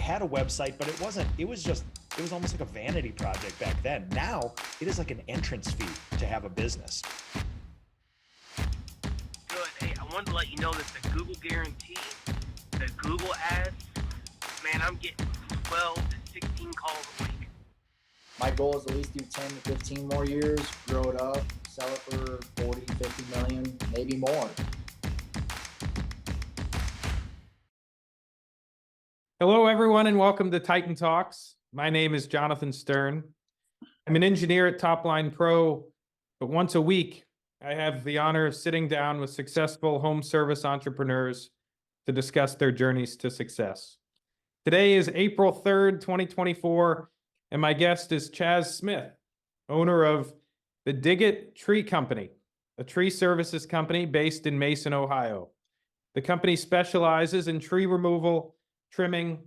had a website, but it was almost like a vanity project back then. Now it is like an entrance fee to have a business. Good. Hey, I wanted to let you know that the Google guarantee, the Google ads, man, I'm getting 12 to 16 calls a week. My goal is at least do 10 to 15 more years, grow it up, sell it for 40, 50 million, maybe more. Hello, everyone, and welcome to Titan Talks. My name is Jonathan Stern. I'm an engineer at Topline Pro, but once a week, I have the honor of sitting down with successful home service entrepreneurs to discuss their journeys to success. Today is April 3rd, 2024, and my guest is Chaz Smith, owner of the Dig-It Tree Company, a tree services company based in Mason, Ohio. The company specializes in tree removal, trimming,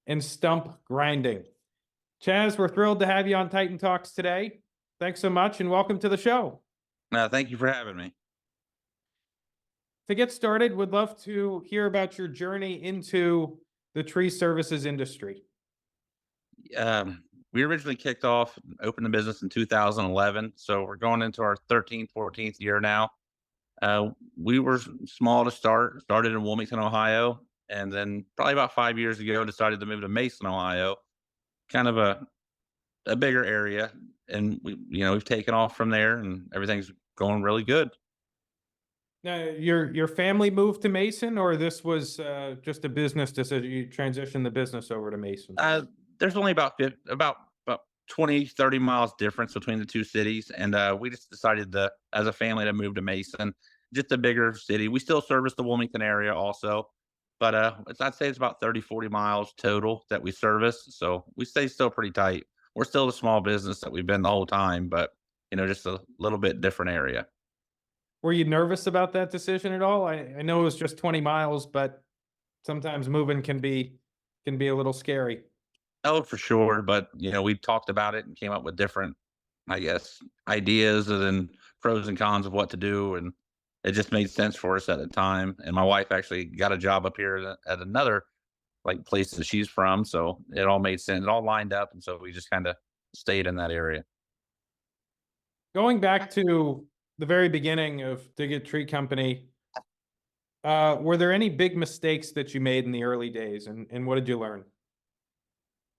and stump grinding. Chaz, we're thrilled to have you on Titan Talks today. Thanks so much and welcome to the show. Thank you for having me. To get started, would love to hear about your journey into the tree services industry. We originally kicked off, opened the business in 2011. So we're going into our 13th, 14th year now. We were small to started in Wilmington, Ohio. And then probably about 5 years ago, decided to move to Mason, Ohio, kind of a bigger area. And we've taken off from there and everything's going really good. Now, your family moved to Mason, or this was just a business decision? You transitioned the business over to Mason? There's only about 20, 30 miles difference between the two cities. And we just decided as a family to move to Mason, just a bigger city. We still service the Wilmington area also, but I'd say it's about 30, 40 miles total that we service. So we stay still pretty tight. We're still a small business that we've been the whole time, but just a little bit different area. Were you nervous about that decision at all? I know it was just 20 miles, but sometimes moving can be a little scary. Oh, for sure. But, we talked about it and came up with different, I guess, ideas and then pros and cons of what to do. And it just made sense for us at the time. And my wife actually got a job up here at another place that she's from. So it all made sense. It all lined up. And so we just kind of stayed in that area. Going back to the very beginning of Dig-It Tree Company, were there any big mistakes that you made in the early days, and what did you learn?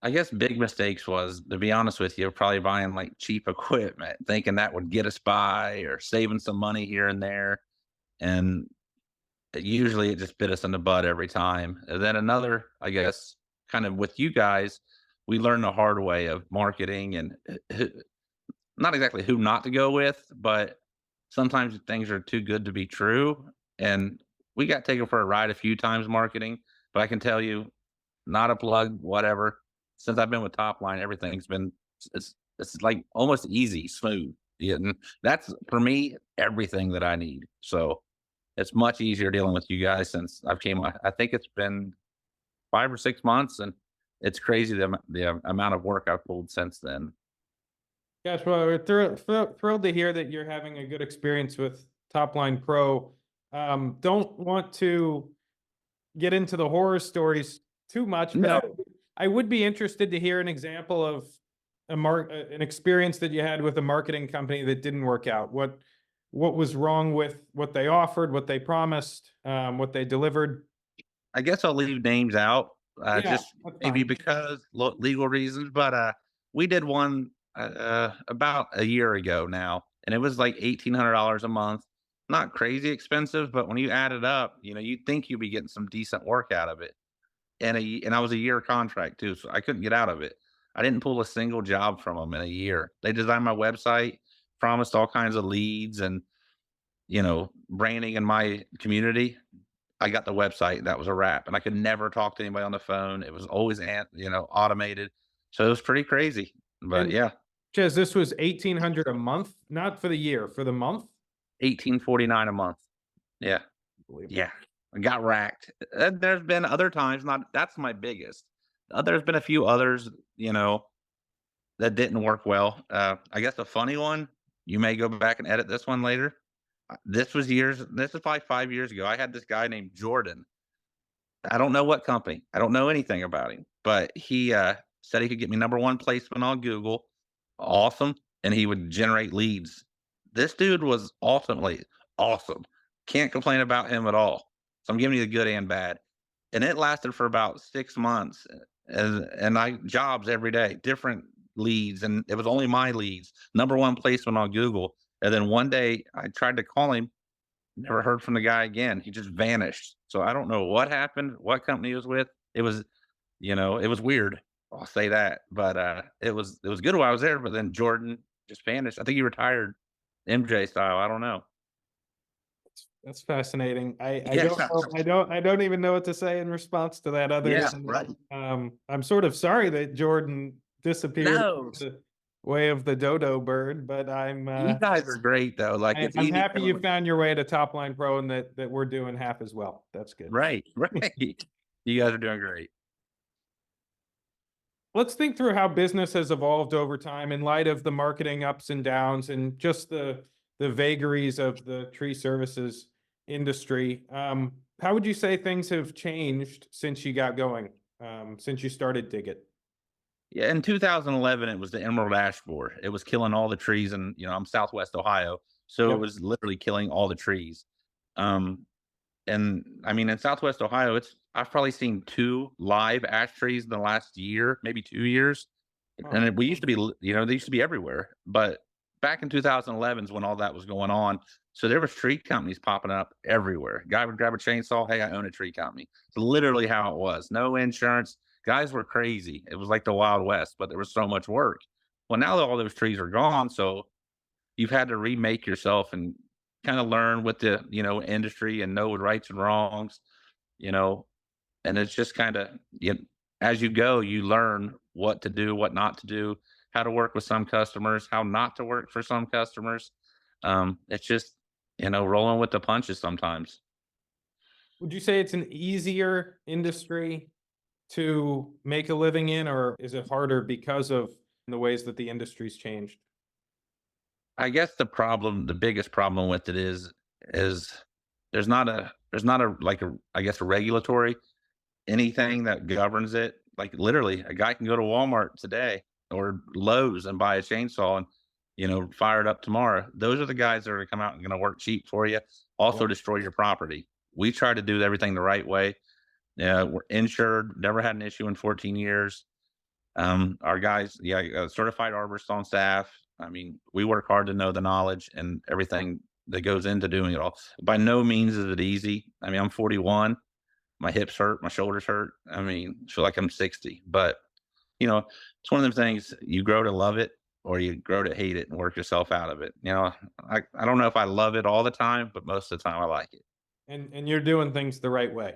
I guess big mistakes was, to be honest with you, probably buying cheap equipment, thinking that would get us by or saving some money here and there. And usually it just bit us in the butt every time. And then another, I guess, kind of with you guys, we learned the hard way of marketing and not exactly who not to go with, but sometimes things are too good to be true. And we got taken for a ride a few times marketing, but I can tell you, not a plug, whatever. Since I've been with Topline, everything's been it's like almost easy, smooth. Yeah, and that's for me everything that I need. So it's much easier dealing with you guys since I think it's been 5 or 6 months, and it's crazy the amount of work I've pulled since then. Gosh, well, we're thrilled to hear that you're having a good experience with Topline Pro. Don't want to get into the horror stories too much, but No. I would be interested to hear an example of an experience that you had with a marketing company that didn't work out. What was wrong with what they offered, what they promised, what they delivered? I guess I'll leave names out, Yeah, just that's maybe fine. because legal reasons. But we did one about a year ago now, and it was like $1,800 a month. Not crazy expensive, but when you add it up, you'd think you'd be getting some decent work out of it. And I was a year contract too, so I couldn't get out of it. I didn't pull a single job from them in a year. They designed my website, promised all kinds of leads and branding in my community. I got the website, that was a wrap, and I could never talk to anybody on the phone. It was always automated, so it was pretty crazy. But And yeah, Chaz, this was 1,800 a month, not for the year, for the month. 1849 a month. Yeah, yeah. I got racked. There's been other times, that's my biggest. There's been a few others, that didn't work well. I guess a funny one, you may go back and edit this one later. This is probably 5 years ago. I had this guy named Jordan I don't know what company. I don't know anything about him, but he said he could get me number one placement on Google. Awesome. And he would generate leads. This dude was ultimately awesome. Can't complain about him at all. So I'm giving you the good and bad. And it lasted for about 6 months. And I jobs every day, different leads. And it was only my leads, number one placement on Google. And then one day I tried to call him. Never heard from the guy again. He just vanished. So I don't know what happened, what company he was with. It was, it was weird. I'll say that. But it was good while I was there, but then Jordan just vanished. I think he retired MJ style. I don't know. That's fascinating. I Yeah. don't know, I don't even know what to say in response to that other Yeah, than, right. I'm sort of sorry that Jordan disappeared No. the way of the dodo bird, but You guys are great though. Like it's I'm easy. happy you found your way to Top Line Pro and that we're doing half as well. That's good. Right, right. You guys are doing great. Let's think through how business has evolved over time in light of the marketing ups and downs and just the vagaries of the tree services industry. How would you say things have changed since you got going, since you started Digit? Yeah, in 2011, it was the emerald ash borer. It was killing all the trees, and I'm Southwest Ohio, so it Yep. was literally killing all the trees. Um, and I mean, in Southwest Ohio, I've probably seen two live ash trees in the last year, maybe 2 years. Huh. And we used to be, they used to be everywhere. But back in 2011 is when all that was going on. So there was tree companies popping up everywhere. Guy would grab a chainsaw. Hey, I own a tree company. It's literally how it was. No insurance. Guys were crazy. It was like the Wild West, but there was so much work. Well, now that all those trees are gone, so you've had to remake yourself and kind of learn with the industry and know what rights and wrongs, you know, and it's just kind of as you go, you learn what to do, what not to do, how to work with some customers, how not to work for some customers. It's just rolling with the punches sometimes. Would you say it's an easier industry to make a living in, or is it harder because of the ways that the industry's changed? I guess the biggest problem with it is there's not a like a I guess a regulatory anything that governs it. Like literally, a guy can go to Walmart today or Lowe's and buy a chainsaw and fire it up tomorrow. Those are the guys that are gonna come out and gonna work cheap for you, also Yep. destroy your property. We try to do everything the right way. Yeah, we're insured, never had an issue in 14 years. Our guys, yeah, certified arborists on staff. I mean, we work hard to know the knowledge and everything that goes into doing it all. By no means is it easy. I mean, I'm 41. My hips hurt, my shoulders hurt. I mean, feel like I'm 60. But it's one of them things you grow to love it or you grow to hate it and work yourself out of it. I don't know if I love it all the time, but most of the time I like it. And you're doing things the right way.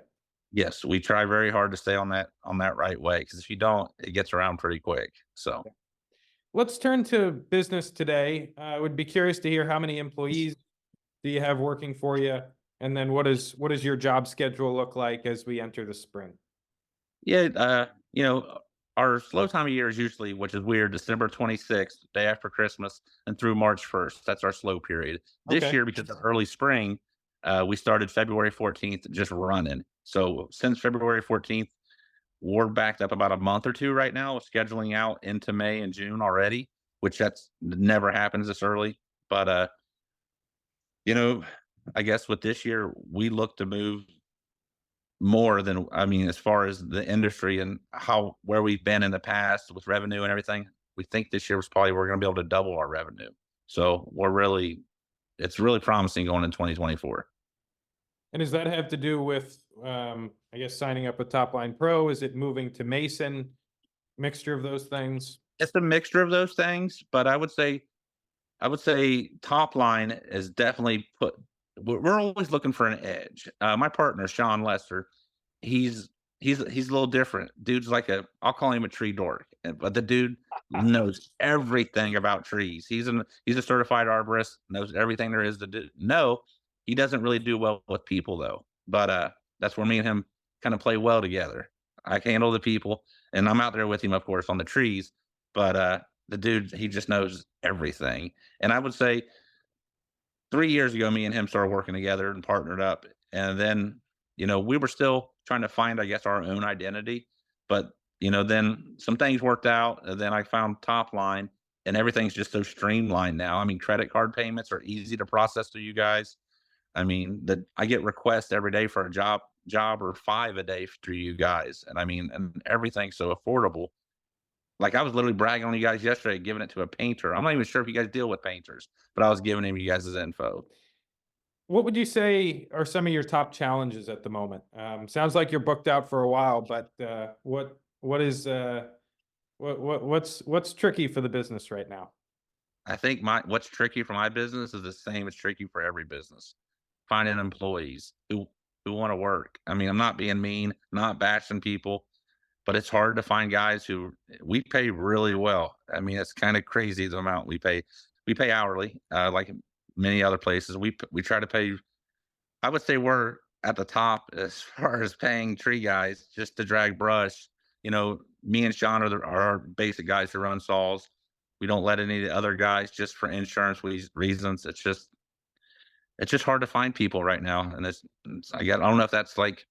Yes, we try very hard to stay on that right way because if you don't, it gets around pretty quick. So Let's turn to business today. I would be curious to hear how many employees do you have working for you? And then what does your job schedule look like as we enter the spring? yeah, our slow time of year is usually, which is weird, December 26th, day after Christmas, and through March 1st. That's our slow period. This Okay. year, because of early spring, we started February 14th just running. So since February 14th, we're backed up about a month or two right now, scheduling out into May and June already, which that's never happens this early. But you know, I guess with this year, we look to move more than I mean, as far as the industry and where we've been in the past with revenue and everything, we think this year was probably we're going to be able to double our revenue. So it's really promising going in 2024. And does that have to do with, I guess, signing up with Top Line Pro? Is it moving to Mason? Mixture of those things? It's a mixture of those things, but I would say top line is definitely we're always looking for an edge. My partner, Sean Lester, he's a little different. Dude's like I'll call him a tree dork, but the dude knows everything about trees. He's a certified arborist, knows everything there is to do. No, he doesn't really do well with people though. But that's where me and him kind of play well together. I can handle the people, and I'm out there with him, of course, on the trees. But the dude, he just knows everything. And I would say 3 years ago, me and him started working together and partnered up. And then, we were still trying to find, I guess, our own identity. But then some things worked out, and then I found Top Line, and everything's just so streamlined now. I mean, credit card payments are easy to process through you guys. I mean, that I get requests every day for a job or 5 a day through you guys, and I mean, and everything's so affordable. Like, I was literally bragging on you guys yesterday, giving it to a painter. I'm not even sure if you guys deal with painters, but I was giving him you guys' info. What would you say are some of your top challenges at the moment? Sounds like you're booked out for a while, but what is what's tricky for the business right now? I think my what's tricky for my business is the same as tricky for every business. Finding employees who want to work. I mean, I'm not being mean, not bashing people, but it's hard to find guys who we pay really well. I mean, it's kind of crazy the amount we pay. We pay hourly, like many other places. We try to pay. I would say we're at the top as far as paying tree guys just to drag brush. Me and Sean are our basic guys who run saws. We don't let any of the other guys just for insurance reasons. It's just hard to find people right now, and I don't know if that's like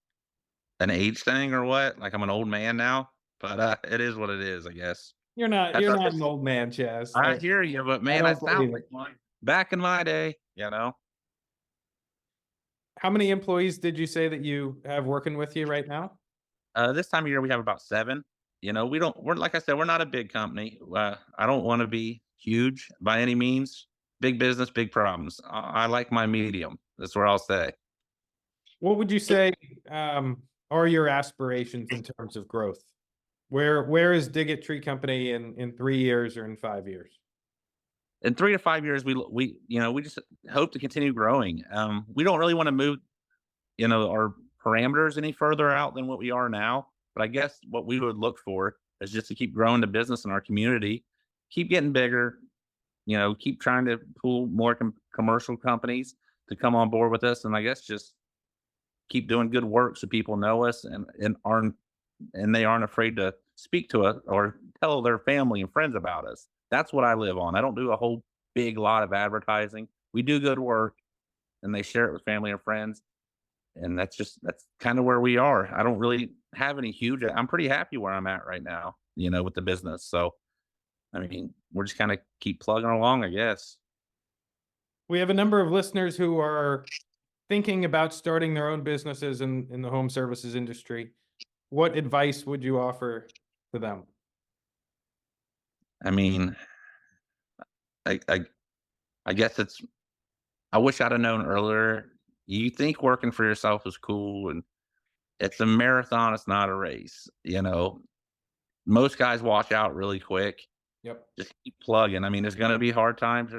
an age thing or what. Like I'm an old man now, but it is what it is, I guess. You're not That's you're our, not an old man, Chaz. I hear you, but I man, I don't sound believe like it. one back in my day. How many employees did you say that you have working with you right now? This time of year we have about 7. We're like I said, we're not a big company. I don't want to be huge by any means. Big business, big problems. I like my medium. That's where I'll say. What would you say are your aspirations in terms of growth? Where is Diggett Tree Company in 3 years or in 5 years? In 3 to 5 years, we just hope to continue growing. We don't really want to move, our parameters any further out than what we are now. But I guess what we would look for is just to keep growing the business in our community, keep getting bigger, keep trying to pull more commercial companies to come on board with us, and I guess just keep doing good work so people know us and they aren't afraid to speak to us or tell their family and friends about us. That's what I live on. I don't do a whole big lot of advertising. We do good work, and they share it with family and friends, and that's kind of where we are. I don't really have any huge. I'm pretty happy where I'm at right now, with the business. So I mean, we're just kind of keep plugging along, I guess. We have a number of listeners who are thinking about starting their own businesses in the home services industry. What advice would you offer to them? I mean, I I, I guess I wish I'd have known earlier. You think working for yourself is cool, and it's a marathon, it's not a race. Most guys wash out really quick. Yep. Just keep plugging. I mean, there's gonna be hard times.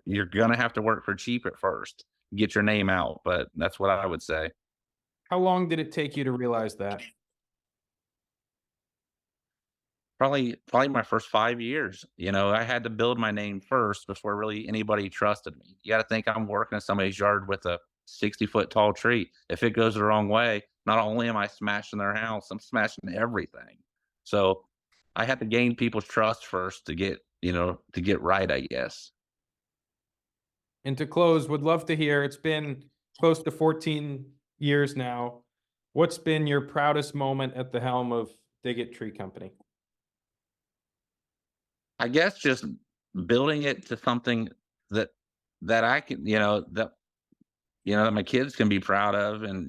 You're gonna have to work for cheap at first, get your name out, but that's what I would say. How long did it take you to realize that? Probably my first 5 years. I had to build my name first before really anybody trusted me. You gotta think I'm working in somebody's yard with a 60-foot tall tree. If it goes the wrong way, not only am I smashing their house, I'm smashing everything. So, I had to gain people's trust first to get right, I guess. And to close, would love to hear, it's been close to 14 years now. What's been your proudest moment at the helm of Diggett Tree Company? I guess just building it to something that I can, that my kids can be proud of, and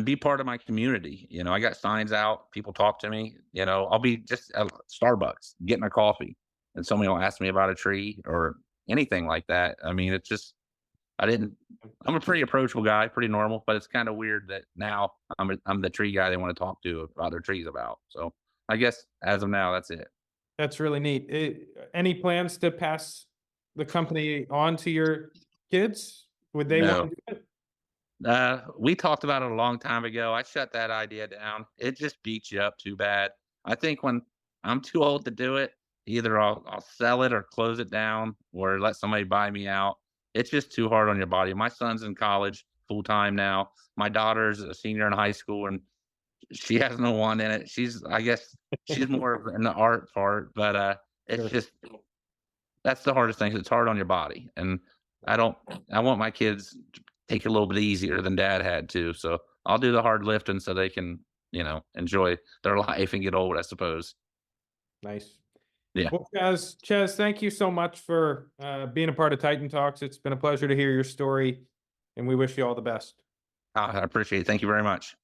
be part of my community. I got signs out, people talk to me, I'll be just at Starbucks getting a coffee and somebody will ask me about a tree or anything like that. I mean, it's just I didn't I'm a pretty approachable guy, pretty normal, but it's kind of weird that now I'm the tree guy they want to talk to about their trees about. So I guess as of now, that's it. That's really neat. Any plans to pass the company on to your kids? Would they No. want to do it? We talked about it a long time ago. I shut that idea down. It just beats you up too bad. I think when I'm too old to do it, either I'll sell it or close it down or let somebody buy me out. It's just too hard on your body. My son's in college full time now. My daughter's a senior in high school and she has no one in it. I guess she's more in the art part, but it's Sure. just that's the hardest thing. It's hard on your body, and I want my kids to take it a little bit easier than dad had to. So I'll do the hard lifting so they can, enjoy their life and get old, I suppose. Nice. Yeah. Well, Chaz, thank you so much for being a part of Titan Talks. It's been a pleasure to hear your story, and we wish you all the best. I appreciate it. Thank you very much.